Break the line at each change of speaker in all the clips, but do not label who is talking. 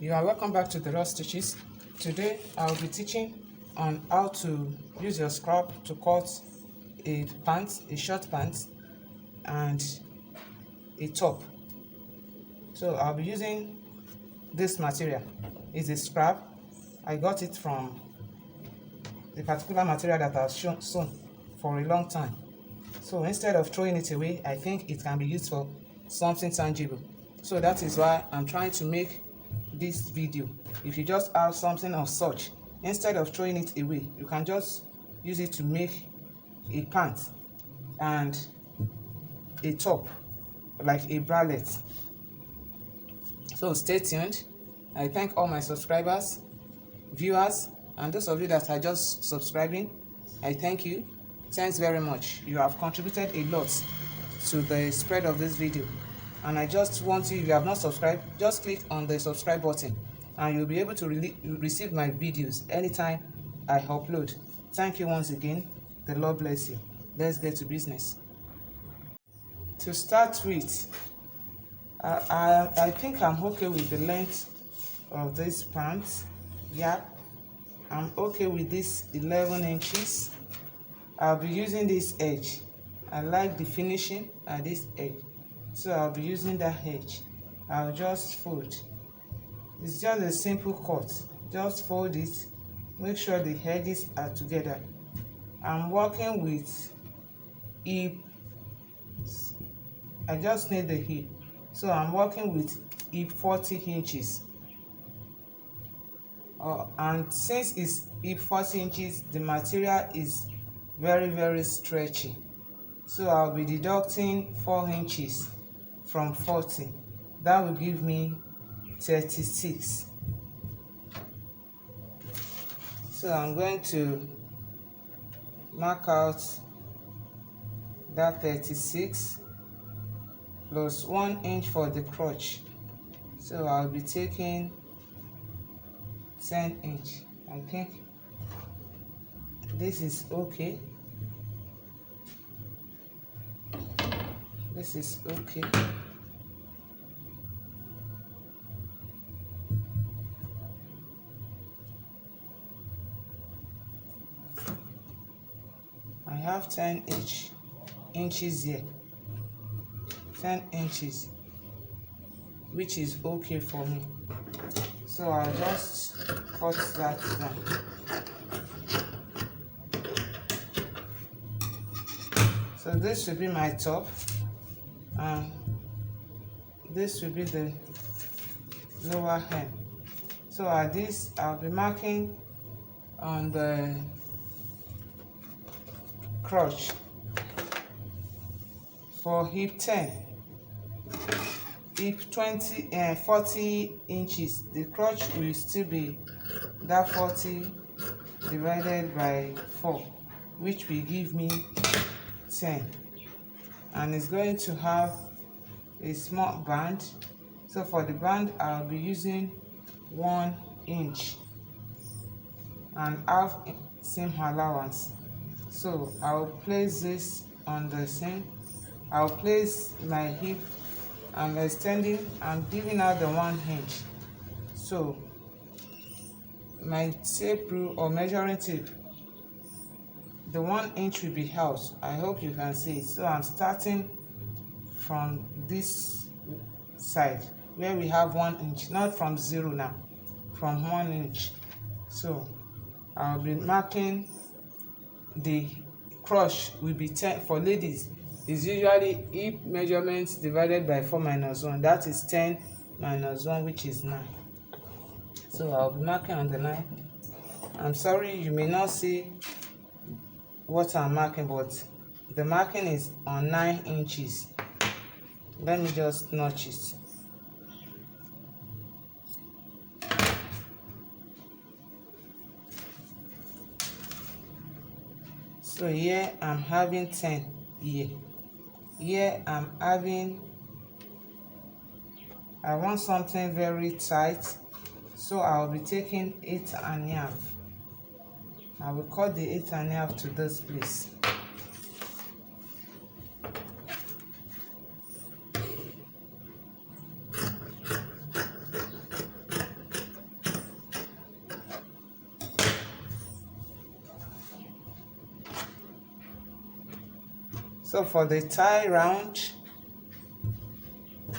You are welcome back to the Raw Stitches. Today I'll be teaching on how to use your scrap to cut a pant, a short pant and a top. So I'll be using this material. It's a scrap. I got it from the particular material that I've sewn for a long time. So instead of throwing it away, I think it can be used for something tangible. So that is why I'm trying to make this video. If you just have something of such, instead of throwing it away, you can just use it to make a pant and a top, like a bralette. So stay tuned. I thank all my subscribers, viewers, and those of you that are just subscribing. I thank you. Thanks very much. You have contributed a lot to the spread of this video. And I just want you, if you have not subscribed, just click on the subscribe button and you'll be able to receive my videos anytime I upload. Thank you once again. The Lord bless you. Let's get to business. To start with, I think I'm okay with the length of this pants. Yeah, I'm okay with this 11 inches. I'll be using this edge. I like the finishing at this edge, so I'll be using that edge. I'll just fold. It's just a simple cut. Just fold it. Make sure the edges are together. I'm working with hip. I just need the hip, so I'm working with hip 40 inches. And since it's hip 40 inches, the material is very stretchy, so I'll be deducting 4 inches from 40. That will give me 36. So I'm going to mark out that 36 plus 1 inch for the crotch, so I'll be taking 10 inch. I think this is okay. This is okay. I have 10 inches here. 10 inches, which is okay for me. So I'll just cut that down. So this will be my top, and this will be the lower hem. So at this, I'll be marking on the crotch for hip 10, hip 20 and 40 inches. The crotch will still be that 40 divided by 4, which will give me 10, and it's going to have a small band. So for the band, I'll be using 1 inch and half seam allowance. So I'll place this on the seam. I'll place my hip. I'm extending and giving out the 1 inch. So my tape rule or measuring tape, the 1 inch will be out. I hope you can see it. So I'm starting from this side where we have 1 inch, not from 0 now, from 1 inch. So I'll be marking the crotch will be 10 for ladies. Is usually hip measurements divided by 4 minus 1. That is 10 minus 1, which is 9. So I'll be marking on the 9. I'm sorry you may not see what I'm marking, but the marking is on 9 inches. Let me just notch it. So here I'm having 10 here. Here I'm having, I want something very tight, so I'll be taking 8.5. I will cut the 8.5 to this place. So for the tie round,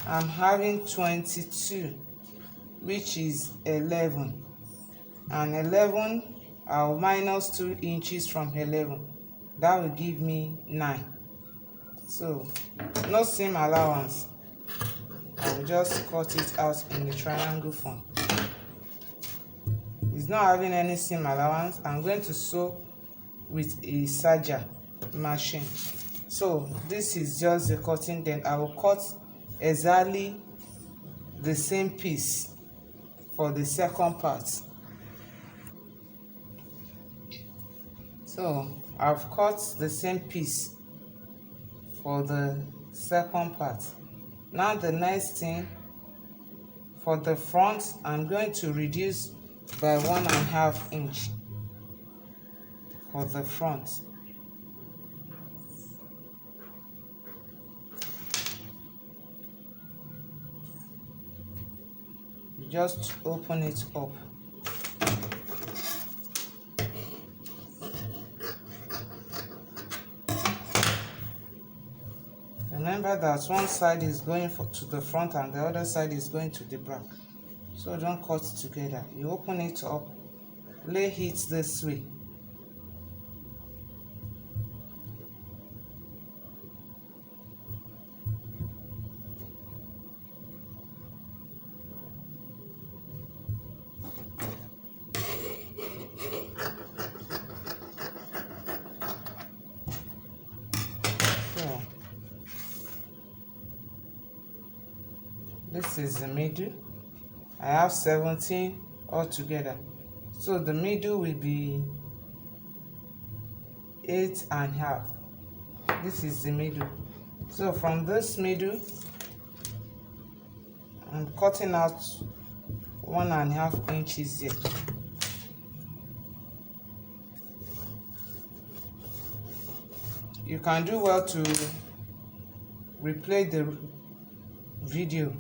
I'm having 22, which is 11, and 11, I'll minus 2 inches from 11. That will give me 9. So no seam allowance. I will just cut it out in the triangle form. It's not having any seam allowance. I'm going to sew with a serger machine. So this is just the cutting. Then I will cut exactly the same piece for the second part. So I've cut the same piece for the second part. Now the next thing, for the front, I'm going to reduce by 1.5 inch for the front. You just open it up. Remember that one side is going to the front and the other side is going to the back. So don't cut together. You open it up, lay it this way. So this is the middle. I have 17 altogether. So the middle will be 8.5. This is the middle. So from this middle, I'm cutting out 1.5 inches here. You can do well to replay the video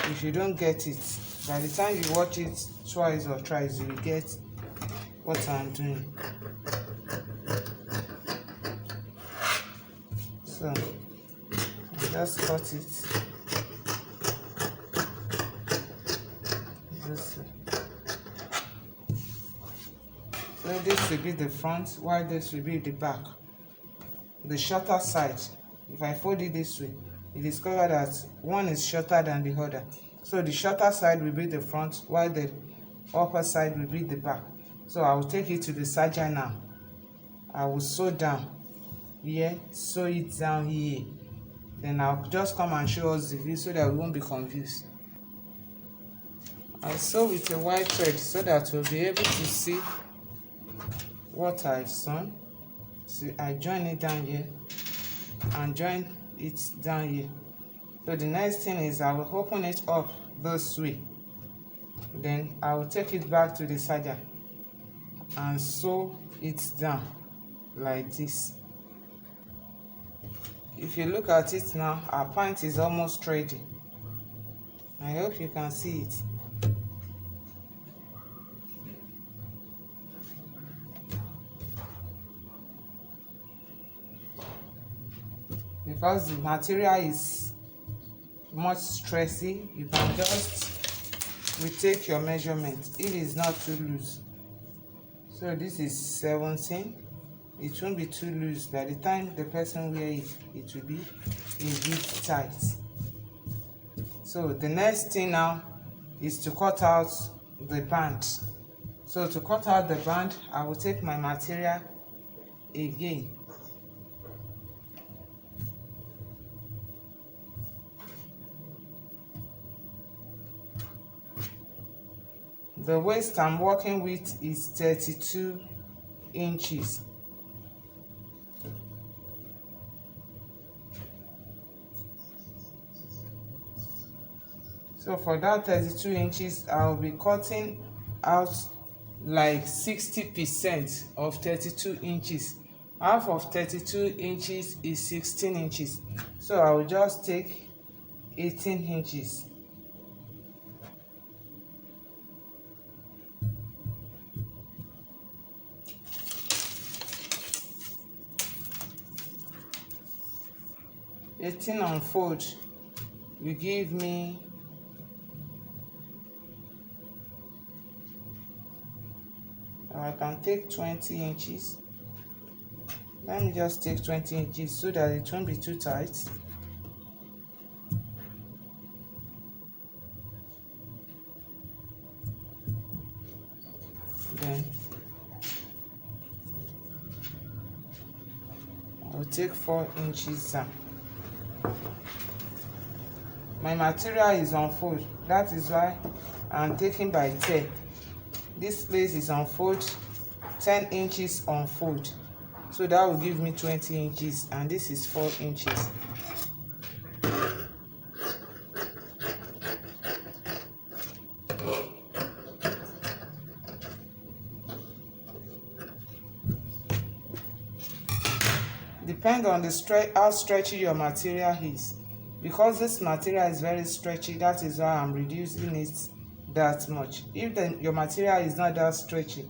if you don't get it. By the time you watch it twice or thrice, you will get what I'm doing. So I just cut it this way. So this will be the front, while this will be the back. The shorter side, if I fold it this way, you discover that one is shorter than the other. So the shorter side will be the front, while the upper side will be the back. So I will take it to the serger now. I will sew down here, sew it down here. Then I'll just come and show us the view so that we won't be confused. I'll sew with a white thread so that we'll be able to see what I've sewn. See, I join it down here and join it down here. So the next thing is I will open it up this way. Then I will take it back to the serger and sew it down like this. If you look at it now, our pant is almost ready. I hope you can see it. Because the material is much stressy, you can just retake your measurement if it's not too loose. So this is 17. It won't be too loose. By the time the person wears it, it will be a bit tight. So the next thing now is to cut out the band. So to cut out the band, I will take my material again. The waist I'm working with is 32 inches. So for that 32 inches, I'll be cutting out like 60% of 32 inches. Half of 32 inches is 16 inches. So I will just take 18 inches. 18 unfold will give me I can take 20 inches. Let me just take 20 inches so that it won't be too tight. Then I'll take 4 inches down. My material is unfold, that is why I'm taking by 10. This place is unfold, 10 inches unfold, so that will give me 20 inches, and this is 4 inches. Depend on the how stretchy your material is. Because this material is very stretchy, that is why I'm reducing it that much. If your material is not that stretchy,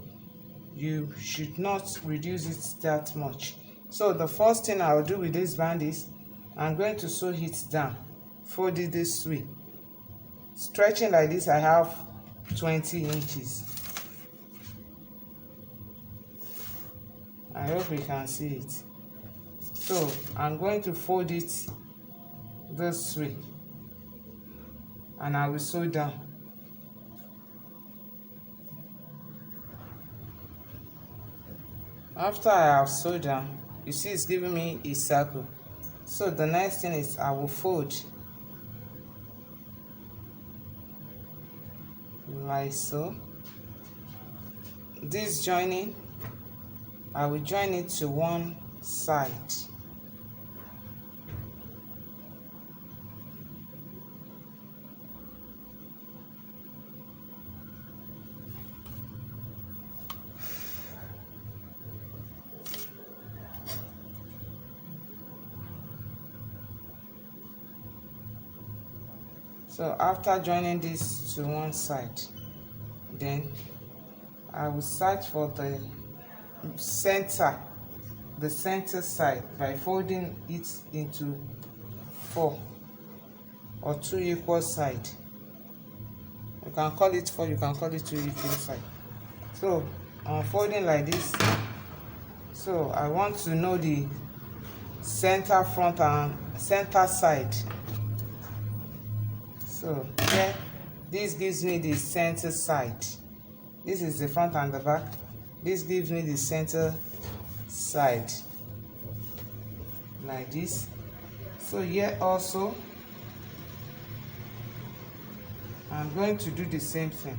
you should not reduce it that much. So the first thing I'll do with this band is I'm going to sew it down, fold it this way. Stretching like this, I have 20 inches. I hope you can see it. So I'm going to fold it this way, and I will sew down. After I have sewed down, you see it's giving me a circle. So the next thing is I will fold like so. This joining, I will join it to one side. So after joining this to one side, then I will search for the center side by folding it into 4 or 2 equal sides. You can call it 4, you can call it 2 equal sides. So I'm folding like this. So I want to know the center front and center side. So here, this gives me the center side. This is the front and the back. This gives me the center side, like this. So here also, I'm going to do the same thing.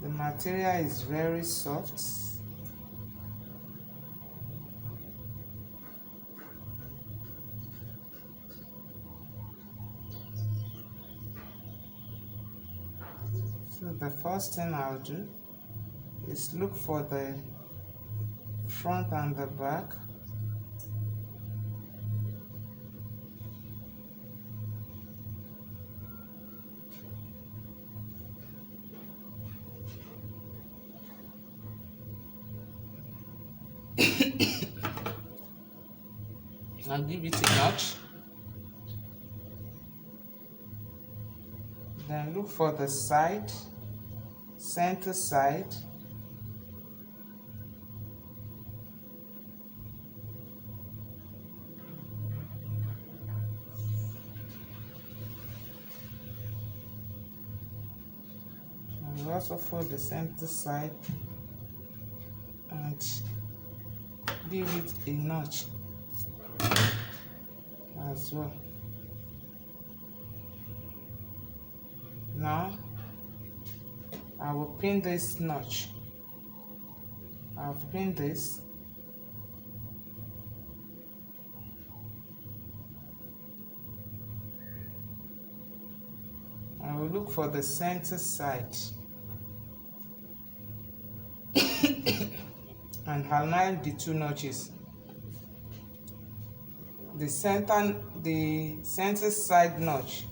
The material is very soft. So the first thing I'll do is look for the front and the back. I'll give it a notch. Then look for the side, center side. And also fold the center side and give it a notch as well. Now I will pin this notch. I've pinned this. I will look for the center side and align the 2 notches. The center side notch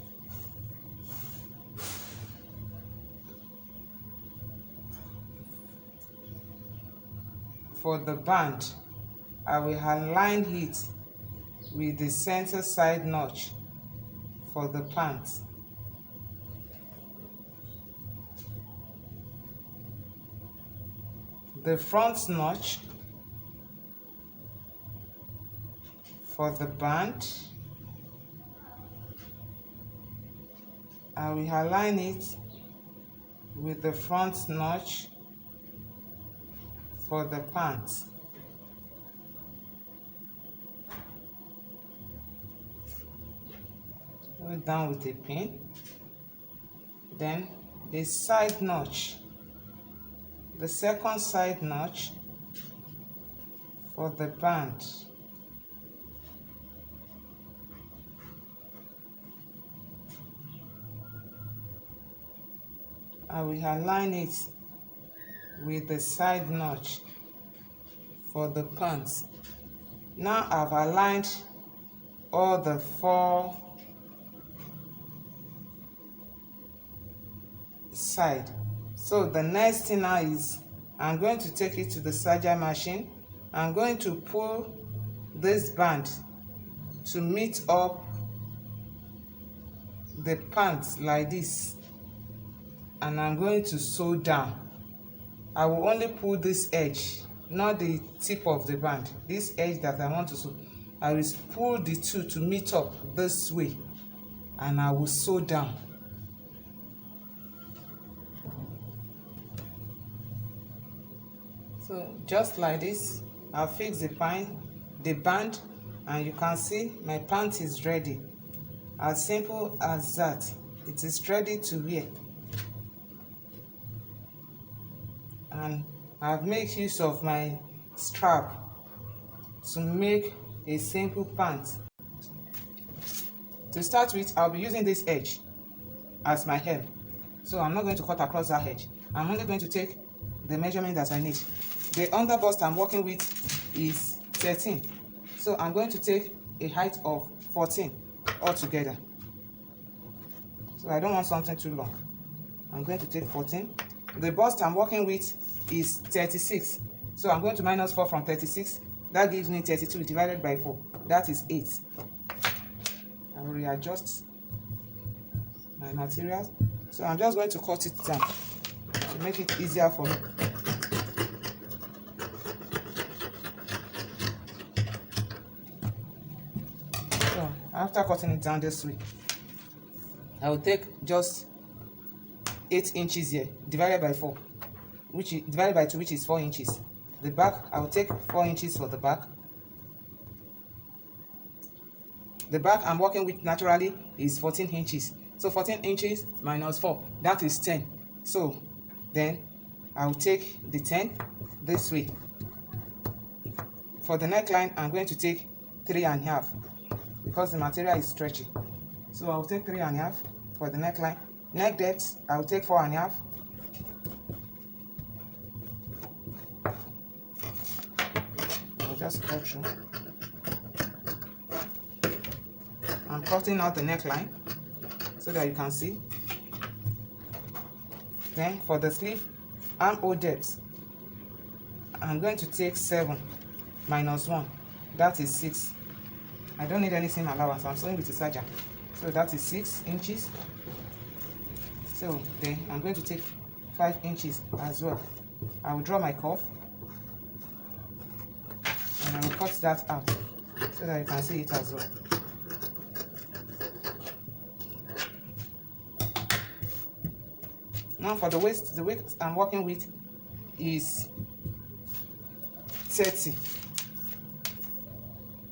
for the band, I will align it with the center side notch for the pants. The front notch for the band, I will align it with the front notch for the pants. Go down with a pin. Then the side notch, the second side notch for the band. I will align it with the side notch for the pants. Now I've aligned all the 4 sides. So the next thing now is I'm going to take it to the serger machine. I'm going to pull this band to meet up the pants like this, and I'm going to sew down. I will only pull this edge, not the tip of the band. This edge that I want to sew, I will pull the two to meet up this way, and I will sew down. So just like this, I'll fix the band, and you can see my pant is ready. As simple as that. It is ready to wear. And I've made use of my strap to make a simple pant. To start with, I'll be using this edge as my hem. So I'm not going to cut across that edge. I'm only going to take the measurement that I need. The underbust I'm working with is 13. So I'm going to take a height of 14 altogether. So I don't want something too long. I'm going to take 14. The bust I'm working with is 36. So I'm going to minus 4 from 36. That gives me 32 divided by 4. That is 8. I will readjust my materials. So I'm just going to cut it down to make it easier for me. So after cutting it down this way, I will take just 8 inches here divided by 4, which is divided by 2, which is 4 inches. The back, I will take 4 inches for the back. The back I'm working with naturally is 14 inches. So 14 inches minus 4, that is 10. So then I will take the 10 this way. For the neckline, I'm going to take 3.5 because the material is stretchy. So I will take 3.5 for the neckline. Neck depth, I will take 4.5. I'll just cut through. I'm cutting out the neckline so that you can see. Then for the sleeve armhole depth, I'm going to take 7 minus 1. That is 6. I don't need any seam allowance. I'm sewing with a serger. So that is 6 inches. So then I'm going to take 5 inches as well. I will draw my curve and I will cut that out so that you can see it as well. Now for the waist I'm working with is 30.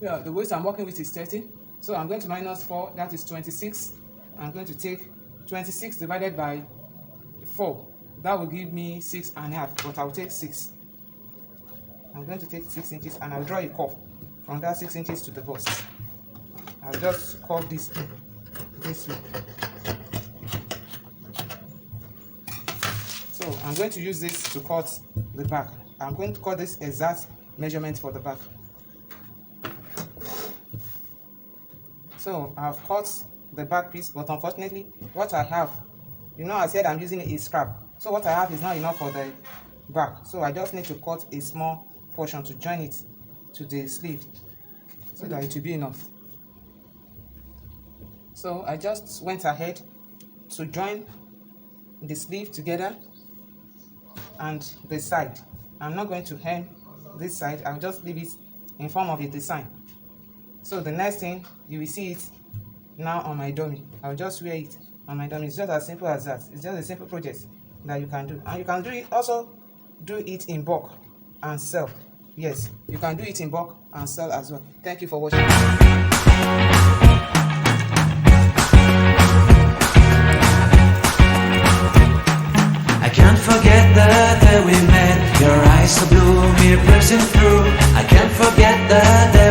Yeah, the waist I'm working with is 30. So I'm going to minus 4, that is 26. I'm going to take 26 divided by 4. That will give me 6.5, but I'll take 6. I'm going to take 6 inches and I'll draw a curve from that 6 inches to the bust. I'll just curve this in this way. So I'm going to use this to cut the back. I'm going to cut this exact measurement for the back. So I've cut the back piece, but unfortunately what I have, I said I'm using a scrap, so what I have is not enough for the back, so I just need to cut a small portion to join it to the sleeve so that it will be enough. So I just went ahead to join the sleeve together and the side. I'm not going to hem this side, I'll just leave it in form of a design. So the next thing, you will see it now on my dummy. I'll just wear it on my dummy. It's just as simple as that. It's just a simple project that you can do, and you can do it also do it in bulk and sell. Yes, you can do it in bulk and sell as well. Thank you for watching.
I can't forget the day we met. Your eyes so blue, me pressing through. I can't forget the day